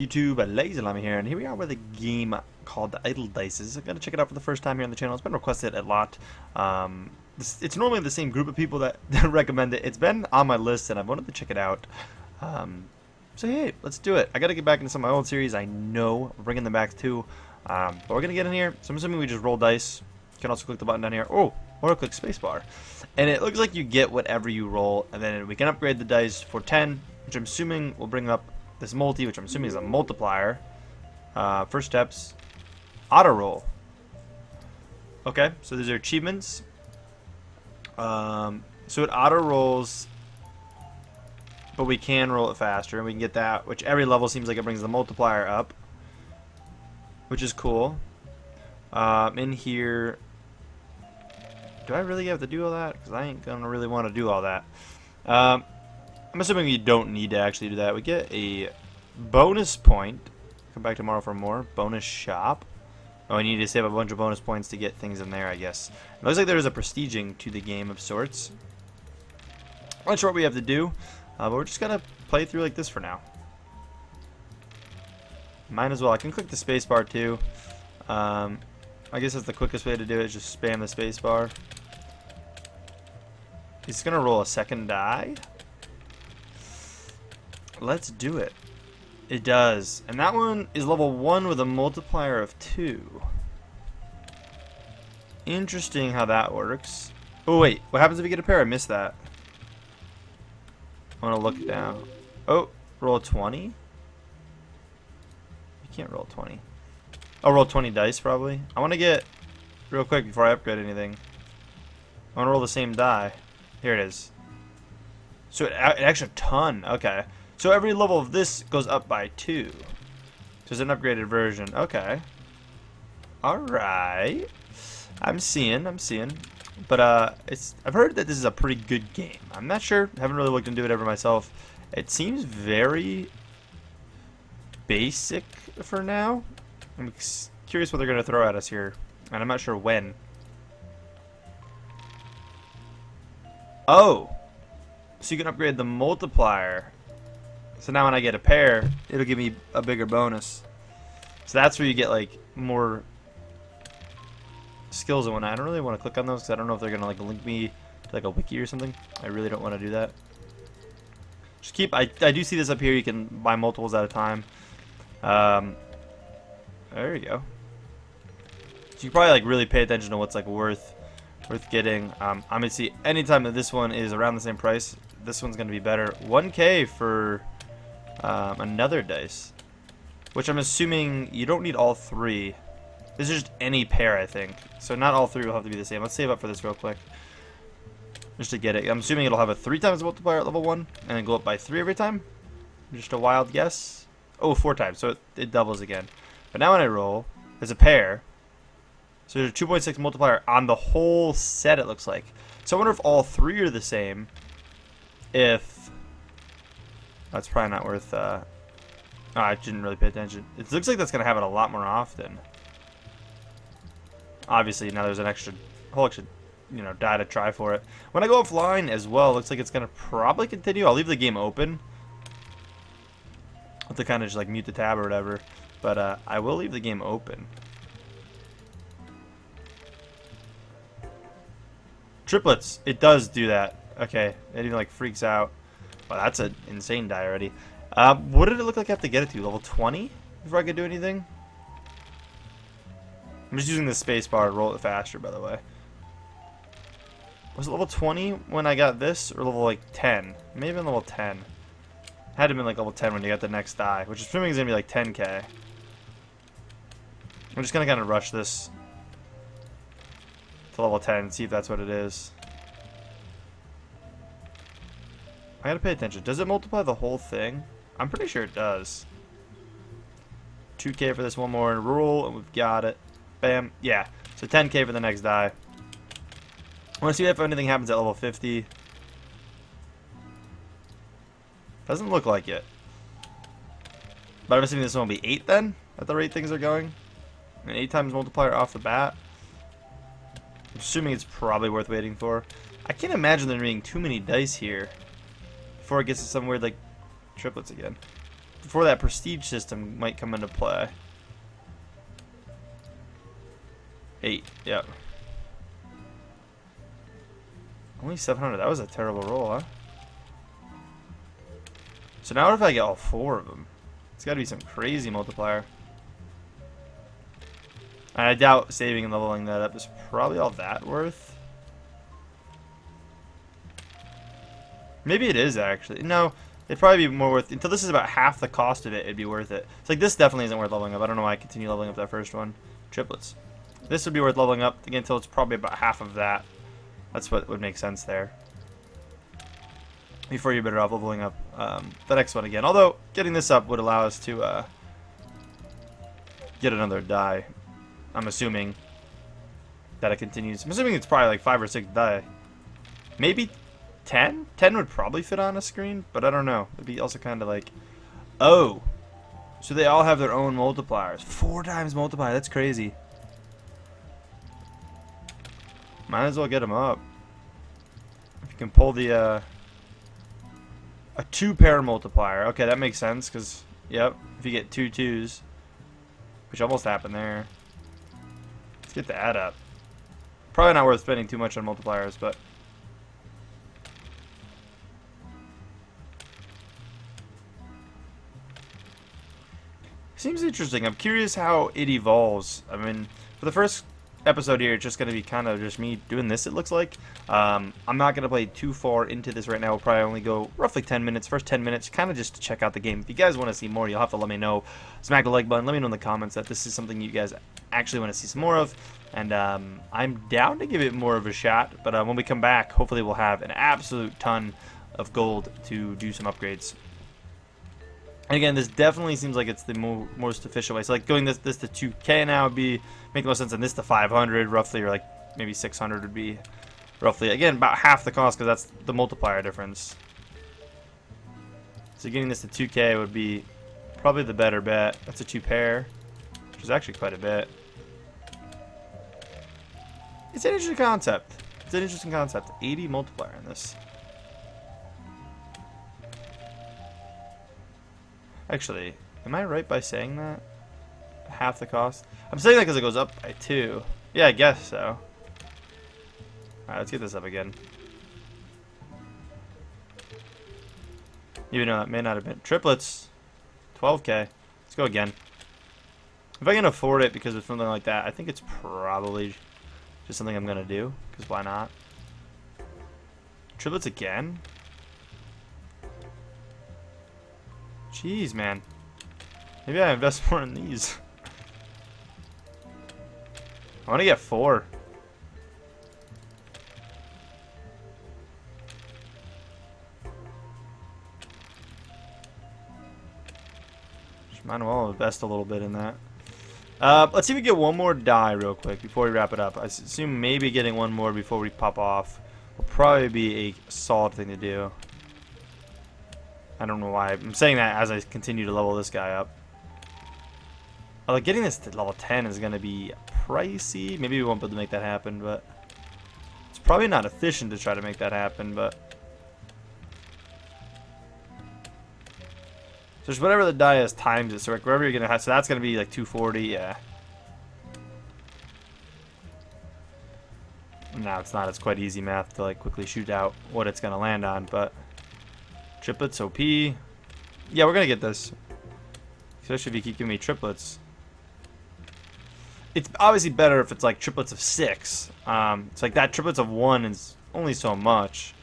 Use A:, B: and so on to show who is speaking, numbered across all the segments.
A: YouTube? LazeeLlama here, and here we are with a game called the Idle Dices. I'm going to check it out for the first time here on the channel. It's been requested a lot. It's normally the same group of people that recommend it. It's been on my list, and I wanted to check it out. So hey, let's do it. I got to get back into some of my old series. I know we're bringing them back too, but we're going to get in here. So I'm assuming we just roll dice. You can also click the button down here. Oh, or click spacebar. And it looks like you get whatever you roll, and then we can upgrade the dice for 10, which I'm assuming will bring up this multi, which I'm assuming is a multiplier. First steps, auto roll. Okay, so these are achievements. So it auto rolls, but we can roll it faster, and we can get that, which every level seems like it brings the multiplier up, which is cool. In here, do I really have to do all that? Because I ain't gonna really want to do all that. I'm assuming you don't need to actually do that. We get a bonus point. Come back tomorrow for more. Bonus shop. Oh, I need to save a bunch of bonus points to get things in there, I guess. It looks like there is a prestiging to the game of sorts. I'm not sure what we have to do, but we're just gonna play through like this for now. Might as well. I can click the spacebar too. I guess that's the quickest way to do it. Is just spam the spacebar. He's gonna roll a second die. Let's do it. It does. And that one is level 1 with a multiplier of 2. Interesting how that works. Oh, wait. What happens if you get a pair? I missed that. I want to look down. Oh, roll 20? You can't roll 20. I'll roll 20 dice, probably. I want to get, real quick before I upgrade anything, I want to roll the same die. Here it is. So it actually a ton. Okay. So every level of this goes up by 2. So it's an upgraded version. Okay. Alright. I'm seeing. But I've heard that this is a pretty good game. I'm not sure. Haven't really looked into it ever myself. It seems very basic for now. I'm curious what they're going to throw at us here. And I'm not sure when. Oh! So you can upgrade the multiplier. So now when I get a pair, it'll give me a bigger bonus. So that's where you get like more skills and whatnot. I don't really want to click on those because I don't know if they're gonna like link me to like a wiki or something. I really don't want to do that. Just keep. I do see this up here. You can buy multiples at a time. There you go. So you probably like really pay attention to what's like worth getting. I'm gonna see anytime that this one is around the same price. This one's gonna be better. 1K for another dice, which I'm assuming you don't need all 3. This is just any pair, I think. So not all 3 will have to be the same. Let's save up for this real quick, just to get it. I'm assuming it'll have a 3 times multiplier at level 1, and then go up by 3 every time. Just a wild guess. Oh, 4 times, so it doubles again. But now when I roll, there's a pair. So there's a 2.6 multiplier on the whole set, it looks like. So I wonder if all 3 are the same. If that's probably not worth. Oh, I didn't really pay attention. It looks like that's gonna happen a lot more often. Obviously, now there's an whole extra, die to try for it. When I go offline as well, looks like it's gonna probably continue. I'll leave the game open. I'll have to kind of just like mute the tab or whatever, but I will leave the game open. Triplets, it does do that. Okay, it even like freaks out. Wow, that's an insane die already. What did it look like I have to get it to? Level 20 before I could do anything? I'm just using the space bar to roll it faster, by the way. Was it level 20 when I got this, or level like 10? Maybe level 10. Had to have been like level 10 when you got the next die, which is assuming is gonna be like 10K. I'm just gonna kind of rush this to level 10 and see if that's what it is. I gotta pay attention. Does it multiply the whole thing? I'm pretty sure it does. 2K for this one more in roll, and we've got it. Bam. Yeah. So 10K for the next die. I want to see if anything happens at level 50. Doesn't look like it. But I'm assuming this one will be 8 then, at the rate things are going. An 8 times multiplier off the bat. I'm assuming it's probably worth waiting for. I can't imagine there being too many dice here before it gets to some weird like triplets again. before that prestige system might come into play. 8, yep. Only 700. That was a terrible roll, huh? So now what if I get all 4 of them? It's got to be some crazy multiplier. And I doubt saving and leveling that up is probably all that worth. Maybe it is actually. No, it'd probably be more worth. Until this is about half the cost of it, it'd be worth it. It's like this definitely isn't worth leveling up. I don't know why I continue leveling up that first one. Triplets. This would be worth leveling up again until it's probably about half of that. That's what would make sense there. Before you're better off leveling up the next one again. Although getting this up would allow us to get another die. I'm assuming that it continues. I'm assuming it's probably like 5 or 6 die. Maybe 10? 10 would probably fit on a screen, but I don't know. It'd be also kind of like, oh, so they all have their own multipliers. 4 times multiplier. That's crazy. Might as well get them up. If you can pull the a 2-pair multiplier. Okay, that makes sense because, yep, if you get 2 2s, which almost happened there. Let's get the add up. Probably not worth spending too much on multipliers, but seems interesting. I'm curious how it evolves. I mean, for the first episode here, it's just going to be kind of just me doing this, it looks like. I'm not going to play too far into this right now. We'll probably only go roughly 10 minutes, first 10 minutes, kind of just to check out the game. If you guys want to see more, you'll have to let me know. Smack the like button. Let me know in the comments that this is something you guys actually want to see some more of. And I'm down to give it more of a shot. But when we come back, hopefully we'll have an absolute ton of gold to do some upgrades. And again, this definitely seems like it's the most efficient way. So like going this to 2K now would be make the most sense, and this to 500 roughly, or like maybe 600 would be roughly, again, about half the cost because that's the multiplier difference. So getting this to 2K would be probably the better bet. That's a 2-pair, which is actually quite a bit. It's an interesting concept. It's an interesting concept. 80 multiplier in this. Actually, am I right by saying that? Half the cost? I'm saying that because it goes up by 2. Yeah, I guess so. Alright, let's get this up again. Even though that may not have been. Triplets. 12K. Let's go again. If I can afford it because of something like that, I think it's probably just something I'm going to do. Because why not? Triplets again? Jeez, man. Maybe I invest more in these. I want to get 4. Might as well invest a little bit in that. Let's see if we get one more die real quick before we wrap it up. I assume maybe getting one more before we pop off will probably be a solid thing to do. I don't know why. I'm saying that as I continue to level this guy up. Although getting this to level 10 is going to be pricey. Maybe we won't be able to make that happen, but it's probably not efficient to try to make that happen, but so just whatever the die is times it. So like wherever you're going to have, so that's going to be like 240, yeah. No, it's not. It's quite easy math to like quickly shoot out what it's going to land on, but triplets OP. Yeah, we're going to get this. Especially if you keep giving me triplets. It's obviously better if it's like triplets of 6. It's like that triplets of 1 is only so much.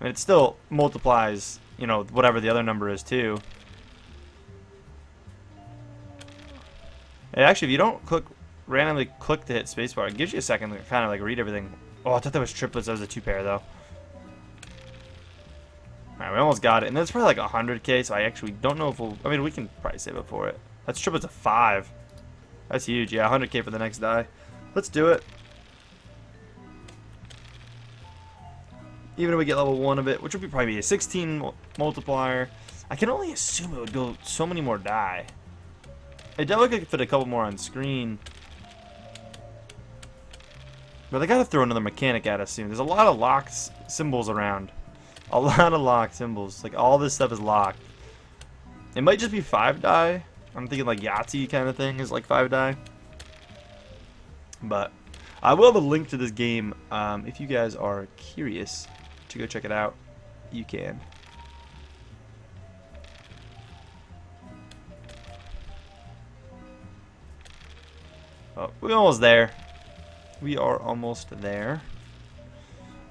A: I mean, it still multiplies, you know, whatever the other number is too. And actually, if you don't randomly click to hit spacebar, it gives you a second to kind of like read everything. Oh, I thought that was triplets. That was a 2-pair though. Alright, we almost got it. And that's probably like 100K, so I actually don't know if we'll... I mean, we can probably save it for it. That's triplets of 5. That's huge. Yeah, 100K for the next die. Let's do it. Even if we get level 1 of it, which would be probably a 16 multiplier. I can only assume it would go so many more die. It definitely could fit a couple more on screen. But they gotta throw another mechanic at us soon. There's a lot of locked symbols around. A lot of locked symbols. Like, all this stuff is locked. It might just be 5 die. I'm thinking like Yahtzee kind of thing is like 5 die. But I will have a link to this game. If you guys are curious to go check it out, you can. Oh, we're almost there. We are almost there.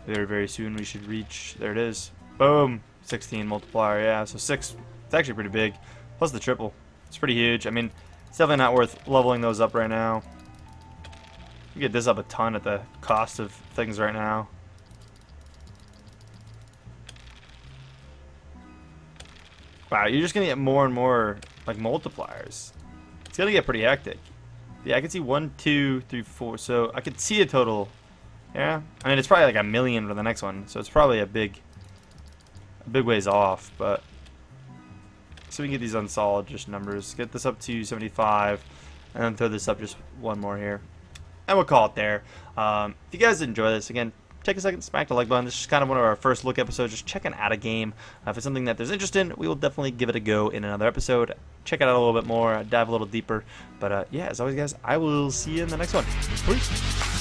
A: Very, very soon we should reach. There it is. Boom. 16 multiplier. Yeah, so 6. It's actually pretty big. Plus the triple. It's pretty huge. I mean, it's definitely not worth leveling those up right now. You get this up a ton at the cost of things right now. Wow, you're just gonna get more and more like multipliers. It's gonna get pretty hectic. Yeah, I can see 1, 2, 3, 4. So I could see a total. Yeah, I mean it's probably like 1 million for the next one. So it's probably a big ways off. But so we can get these unsolid just numbers. Get this up to 75, and then throw this up just one more here, and we'll call it there. If you guys enjoy this, again, take a second, smack the like button. This is kind of one of our first look episodes, just checking out a game. If it's something that there's interest in, we will definitely give it a go in another episode. Check it out a little bit more, dive a little deeper. But yeah, as always, guys, I will see you in the next one. Peace.